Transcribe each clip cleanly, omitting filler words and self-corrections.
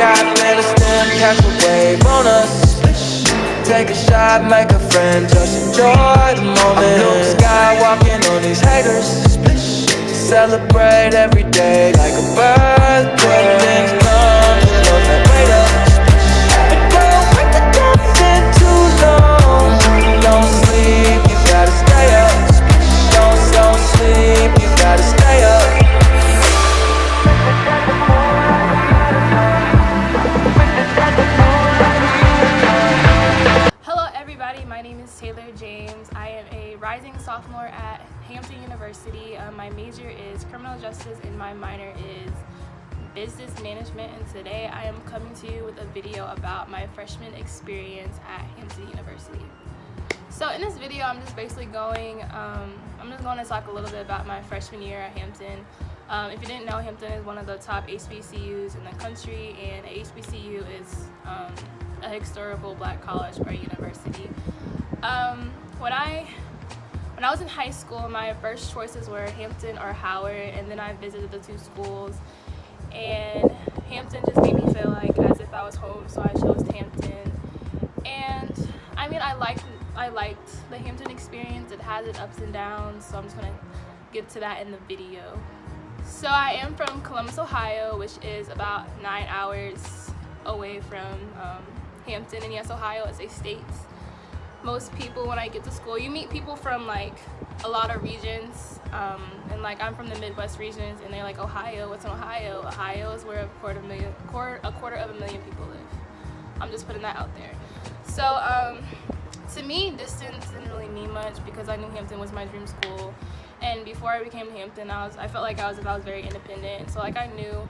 got let us stand, catch a wave on us. Take a shot, make a friend, just enjoy the moment. Blue sky, walking on these haters. Celebrate every day like a birthday. Things come to those that wait up. But don't wait the dancing too long. Don't sleep, you gotta stay up. Don't sleep, you gotta stay up. Hello everybody, my name is Taylor James. I am a rising sophomore at Hampton University. My major is criminal justice and my minor is business management, and today I am coming to you with a video about my freshman experience at Hampton University. So in this video I'm just basically going to talk a little bit about my freshman year at Hampton. If you didn't know, Hampton is one of the top HBCUs in the country, and a HBCU is a historical black college or university. When I was in high school, my first choices were Hampton or Howard, and then I visited the two schools, and Hampton just made me feel like as if I was home, so I chose Hampton. And I mean, I liked the Hampton experience. It has its ups and downs, so I'm just gonna get to that in the video. So I am from Columbus, Ohio, which is about 9 hours away from Hampton, and yes, Ohio is a state. Most people, when I get to school, you meet people from like a lot of regions, and like I'm from the Midwest regions, and they're like, Ohio, what's in Ohio? Ohio is where a quarter of a million people live. I'm just putting that out there. So to me, distance didn't really mean much because I knew Hampton was my dream school, and before I became Hampton, I felt like I was very independent, so like I knew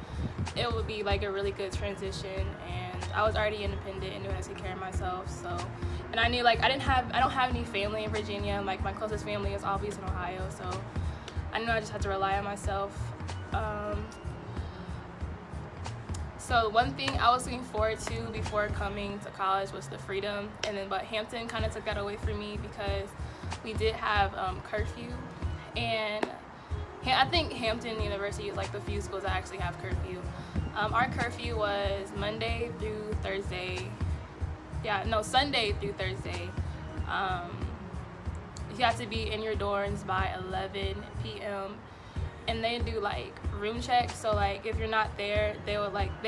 it would be like a really good transition, and I was already independent and knew how to take care of myself. So, and I knew like I don't have any family in Virginia, and like my closest family is obviously in Ohio, so I knew I just had to rely on myself. So one thing I was looking forward to before coming to college was the freedom, but Hampton kind of took that away from me because we did have curfew, and I think Hampton University is like the few schools that actually have curfew. Our curfew was Sunday through Thursday. You have to be in your dorms by 11 p.m. and they do like room checks. So like if you're not there, they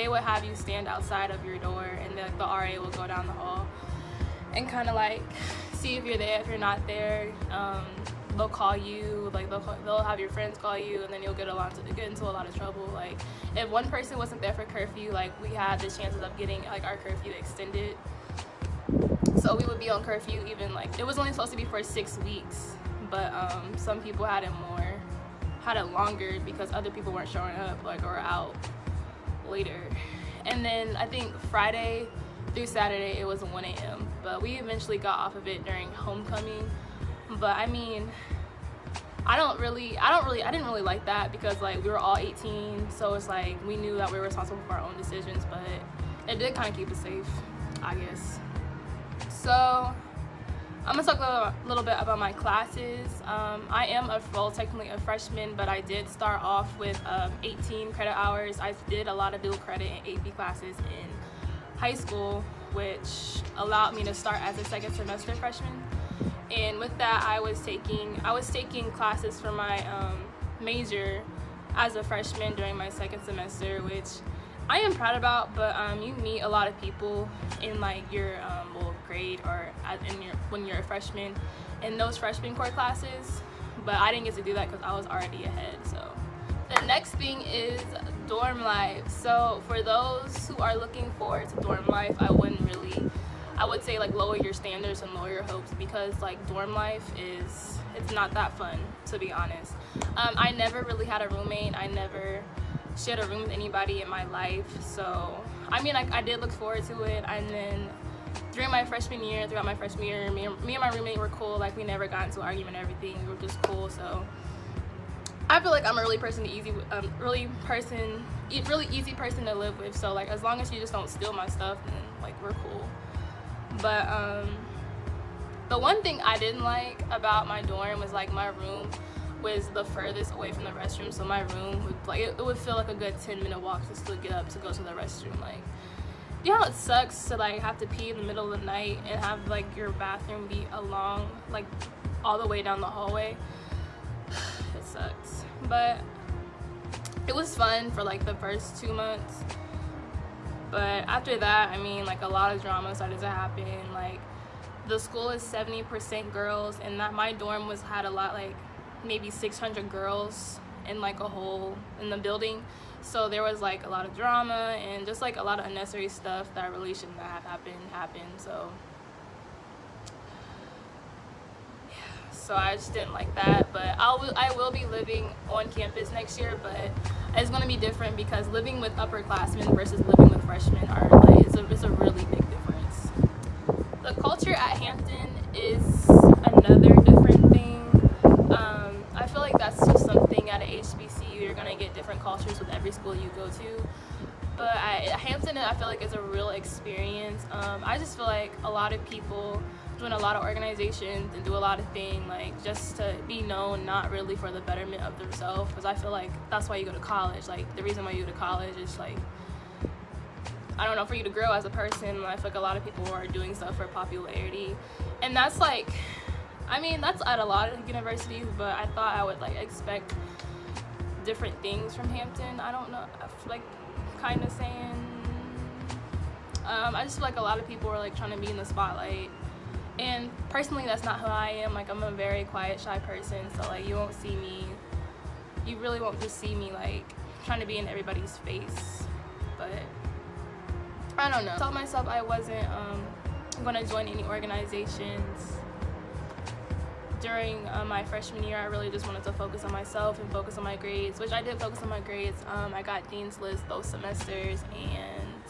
would have you stand outside of your door, and the RA will go down the hall and kind of like see if you're there. If you're not there, they'll call you, like they'll have your friends call you, and then you'll get into a lot of trouble. Like if one person wasn't there for curfew, like we had the chances of getting like our curfew extended. So we would be on curfew even like it was only supposed to be for 6 weeks, but some people had it longer because other people weren't showing up or out later. And then I think Friday through Saturday it was 1 a.m. but we eventually got off of it during homecoming. But I mean, I didn't really like that because like we were all 18, so it's like we knew that we were responsible for our own decisions, but it did kind of keep us safe, I guess. So I'm gonna talk a little bit about my classes. I am technically a freshman, but I did start off with 18 credit hours. I did a lot of dual credit and AP classes in high school, which allowed me to start as a second semester freshman. And with that, I was taking classes for my major as a freshman during my second semester, which I am proud about. But you meet a lot of people in like your grade or when you're a freshman in those freshman core classes. But I didn't get to do that because I was already ahead. So the next thing is dorm life. So for those who are looking forward to dorm life, I would say like lower your standards and lower your hopes, because like dorm life it's not that fun, to be honest. I never really had a roommate. I never shared a room with anybody in my life, so I mean I did look forward to it. And then throughout my freshman year, me and my roommate were cool. Like we never got into an argument and everything. We were just cool. So I feel like I'm a really easy person to live with. So like as long as you just don't steal my stuff, then like we're cool. But the one thing I didn't like about my dorm was like my room was the furthest away from the restroom. So my room would it would feel like a good 10-minute walk just to get up to go to the restroom. Like you know, it sucks to like have to pee in the middle of the night and have like your bathroom be along, like all the way down the hallway. It sucks, but it was fun for like the first 2 months. But after that, I mean, like a lot of drama started to happen. Like the school is 70% girls, and that my dorm had a lot, like maybe 600 girls in like a whole in the building. So there was like a lot of drama and just like a lot of unnecessary stuff that really shouldn't have happened. So yeah, so I just didn't like that. But I will be living on campus next year, but it's gonna be different because living with upperclassmen versus living with freshmen are like it's a really big difference. The culture at Hampton is another different thing. I feel like that's just something at a HBCU. You're gonna get different cultures with every school you go to. But Hampton, I feel like is a real experience. I just feel like a lot of people join a lot of organizations and do a lot of things like just to be known, not really for the betterment of themselves. Because I feel like that's why you go to college. Like the reason why you go to college is like, I don't know, for you to grow as a person. I feel like a lot of people are doing stuff for popularity, and that's like, I mean, that's at a lot of universities, but I thought I would like expect different things from Hampton. I don't know, I feel like kind of saying, I just feel like a lot of people are like trying to be in the spotlight, and personally that's not who I am. Like I'm a very quiet, shy person, so like you really won't just see me like trying to be in everybody's face. But I don't know, I told myself I wasn't gonna join any organizations during my freshman year. I really just wanted to focus on myself and focus on my grades, which I did focus on my grades. I got Dean's List both semesters, and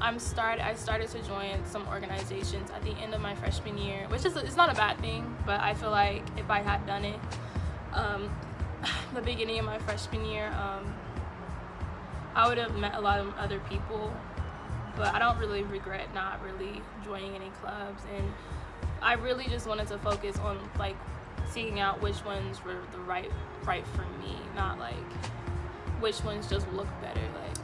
I started to join some organizations at the end of my freshman year, which is it's not a bad thing, but I feel like if I had done it the beginning of my freshman year, I would have met a lot of other people. But I don't really regret not really joining any clubs, and I really just wanted to focus on like seeing out which ones were the right for me, not like which ones just look better. Like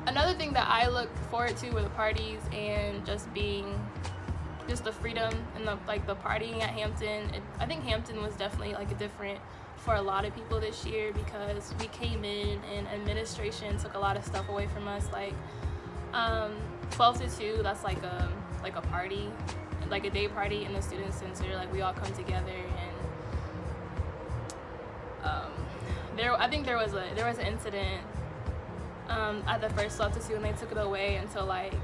another thing that I look forward to were the parties and just the freedom and the partying at Hampton. I think Hampton was definitely like a different for a lot of people this year because we came in and administration took a lot of stuff away from us, like 12 to 2, that's like a party, like a day party in the student center. Like we all come together, and I think there was an incident at the first 12 to 2, and they took it away until like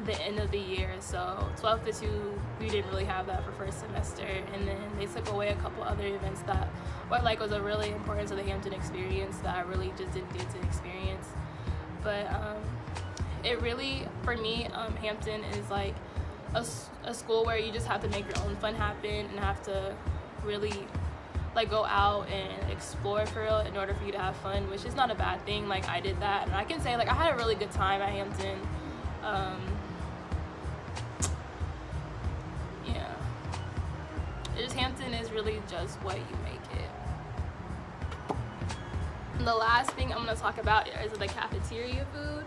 the end of the year. So 12 to 2, we didn't really have that for first semester, and then they took away a couple other events that was a really important to the Hampton experience that I really just didn't get to experience. But it really, for me, Hampton is like a school where you just have to make your own fun happen and have to really like go out and explore for real in order for you to have fun, which is not a bad thing. Like I did that, and I can say like I had a really good time at Hampton. Yeah, Hampton is really just what you make it. And the last thing I'm gonna talk about is the cafeteria food.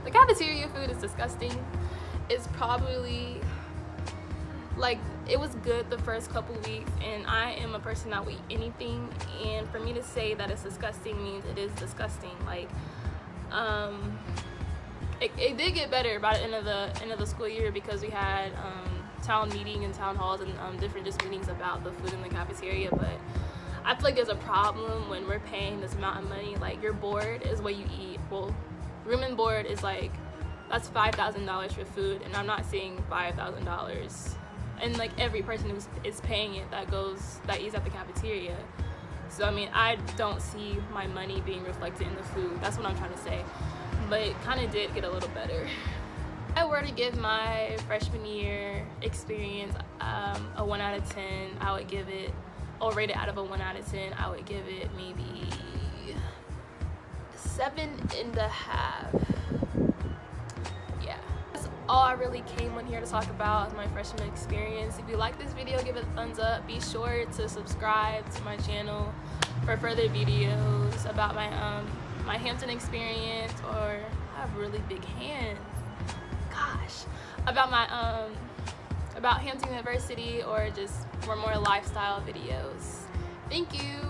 The cafeteria food is disgusting. It's probably like, it was good the first couple weeks, and I am a person that will eat anything, and for me to say that it's disgusting means it is disgusting. Like it did get better by the end of the school year because we had town meeting and town halls and different just meetings about the food in the cafeteria. But I feel like there's a problem when we're paying this amount of money. Like your board is what you eat. Well, room and board is like, that's $5,000 for food, and I'm not seeing $5,000. And like every person who is paying it that eats at the cafeteria. So I mean, I don't see my money being reflected in the food. That's what I'm trying to say. But it kind of did get a little better. If I were to give my freshman year experience a 1 out of 10, I would give it, or rate it out of a 1 out of 10, I would give it maybe 7.5. Yeah. That's all I really came on here to talk about is my freshman experience. If you like this video, give it a thumbs up. Be sure to subscribe to my channel. for further videos about my Hampton experience, or I have really big hands. Gosh, about my about Hampton University, or just for more lifestyle videos. Thank you.